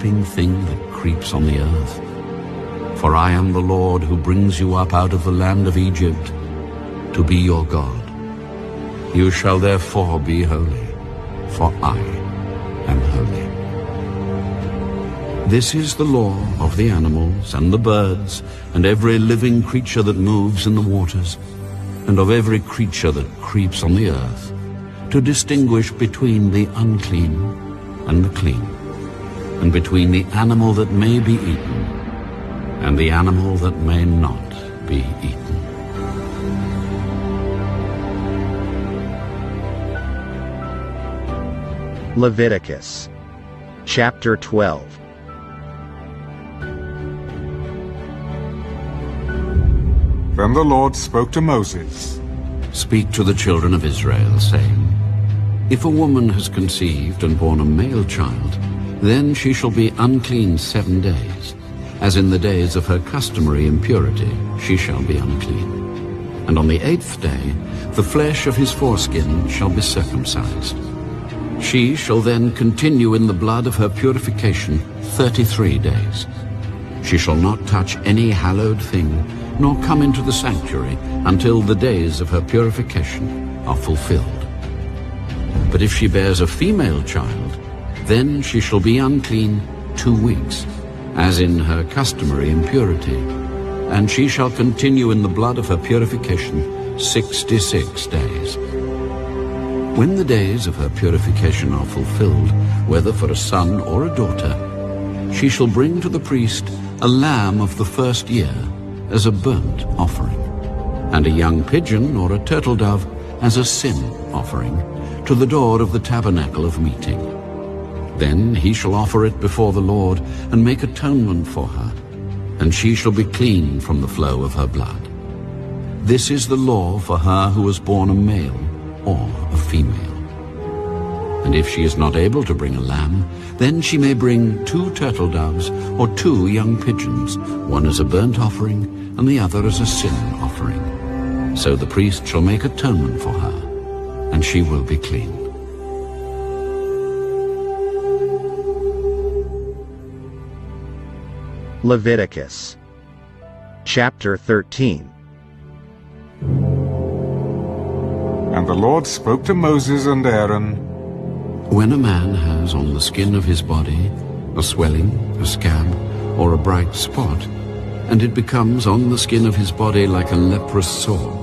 thing that creeps on the earth. For I am the Lord who brings you up out of the land of Egypt to be your God. You shall therefore be holy, for I am holy. This is the law of the animals and the birds and every living creature that moves in the waters, and of every creature that creeps on the earth, to distinguish between the unclean and the clean, and between the animal that may be eaten and the animal that may not be eaten. Leviticus chapter 12. Then the Lord spoke to Moses. Speak to the children of Israel, saying, If a woman has conceived and borne a male child, then she shall be unclean 7 days. As in the days of her customary impurity, she shall be unclean. And on the 8th day, the flesh of his foreskin shall be circumcised. She shall then continue in the blood of her purification 33 days. She shall not touch any hallowed thing, nor come into the sanctuary until the days of her purification are fulfilled. But if she bears a female child, then she shall be unclean 2 weeks, as in her customary impurity, and she shall continue in the blood of her purification 66 days. When the days of her purification are fulfilled, whether for a son or a daughter, she shall bring to the priest a lamb of the first year as a burnt offering, and a young pigeon or a turtle dove as a sin offering to the door of the tabernacle of meeting. Then he shall offer it before the Lord and make atonement for her, and she shall be clean from the flow of her blood. This is the law for her who has borne a male or a female. And if she is not able to bring a lamb, then she may bring 2 turtle doves or 2 young pigeons, one as a burnt offering and the other as a sin offering. So the priest shall make atonement for her, and she will be clean. Leviticus chapter 13. And the Lord spoke to Moses and Aaron. When a man has on the skin of his body a swelling, a scab, or a bright spot, and it becomes on the skin of his body like a leprous sore,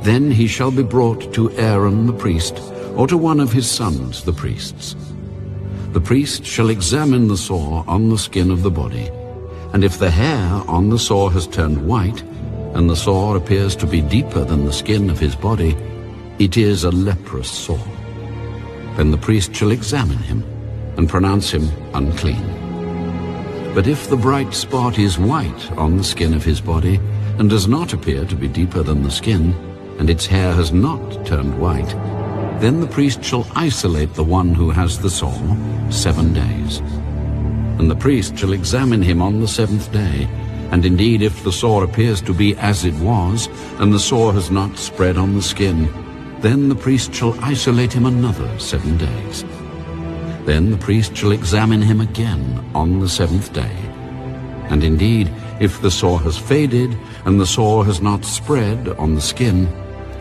then he shall be brought to Aaron the priest, or to one of his sons the priests. The priest shall examine the sore on the skin of the body, and if the hair on the sore has turned white, and the sore appears to be deeper than the skin of his body, it is a leprous sore. Then the priest shall examine him and pronounce him unclean. But if the bright spot is white on the skin of his body and does not appear to be deeper than the skin, and its hair has not turned white, then the priest shall isolate the one who has the sore 7 days. And the priest shall examine him on the 7th day, and indeed if the sore appears to be as it was, and the sore has not spread on the skin, then the priest shall isolate him another 7 days. Then the priest shall examine him again on the 7th day. And indeed, if the sore has faded, and the sore has not spread on the skin,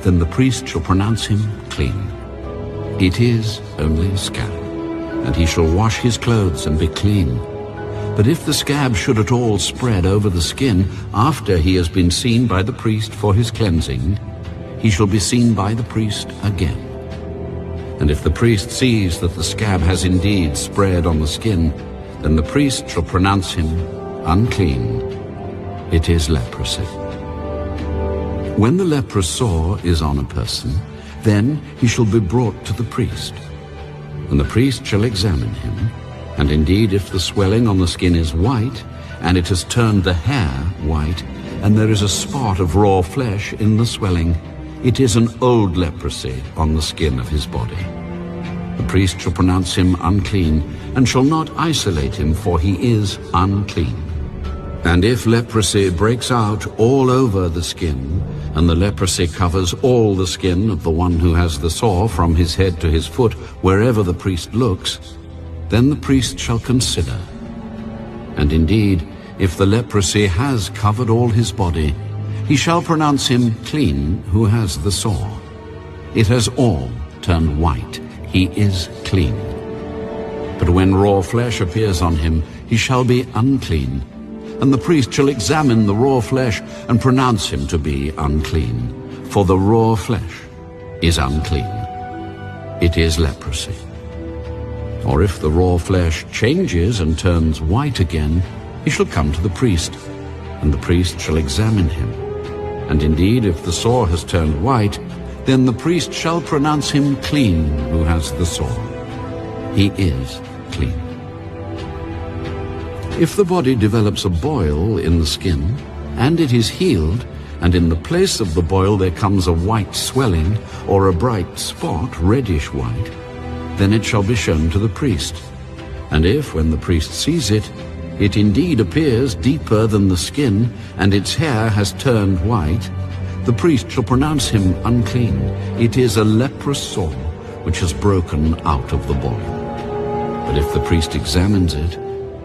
then the priest shall pronounce him clean. It is only a scab, and he shall wash his clothes and be clean. But if the scab should at all spread over the skin after he has been seen by the priest for his cleansing, he shall be seen by the priest again. And if the priest sees that the scab has indeed spread on the skin, then the priest shall pronounce him unclean. It is leprosy. When the leprous sore is on a person, then he shall be brought to the priest. And the priest shall examine him, and indeed if the swelling on the skin is white, and it has turned the hair white, and there is a spot of raw flesh in the swelling, it is an old leprosy on the skin of his body. The priest shall pronounce him unclean, and shall not isolate him, for he is unclean. And if leprosy breaks out all over the skin, and the leprosy covers all the skin of the one who has the sore from his head to his foot, wherever the priest looks, then the priest shall consider And indeed, if the leprosy has covered all his body, he shall pronounce him clean who has the sore. It has all turned white. He is clean. But when raw flesh appears on him, he shall be unclean. And the priest shall examine the raw flesh and pronounce him to be unclean. For the raw flesh is unclean. It is leprosy. Or if the raw flesh changes and turns white again, he shall come to the priest, and the priest shall examine him. And indeed, if the sore has turned white, then the priest shall pronounce him clean who has the sore. He is clean. If the body develops a boil in the skin, and it is healed, and in the place of the boil there comes a white swelling, or a bright spot, reddish white, then it shall be shown to the priest. And if, when the priest sees it, it indeed appears deeper than the skin, and its hair has turned white, the priest shall pronounce him unclean. It is a leprous sore which has broken out of the boil. But if the priest examines it,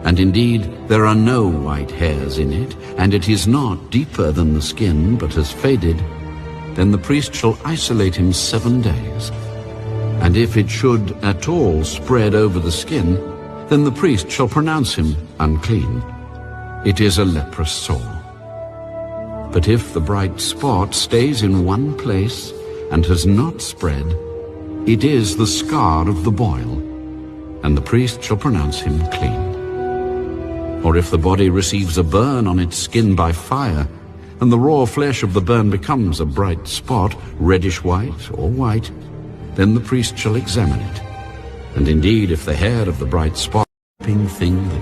and indeed there are no white hairs in it, and it is not deeper than the skin, but has faded, then the priest shall isolate him 7 days. And if it should at all spread over the skin, then the priest shall pronounce him unclean. It is a leprous sore. But if the bright spot stays in one place and has not spread, it is the scar of the boil, and the priest shall pronounce him clean. Or if the body receives a burn on its skin by fire, and the raw flesh of the burn becomes a bright spot, reddish white or white, then the priest shall examine it. And indeed, if the hair of the bright spot thing that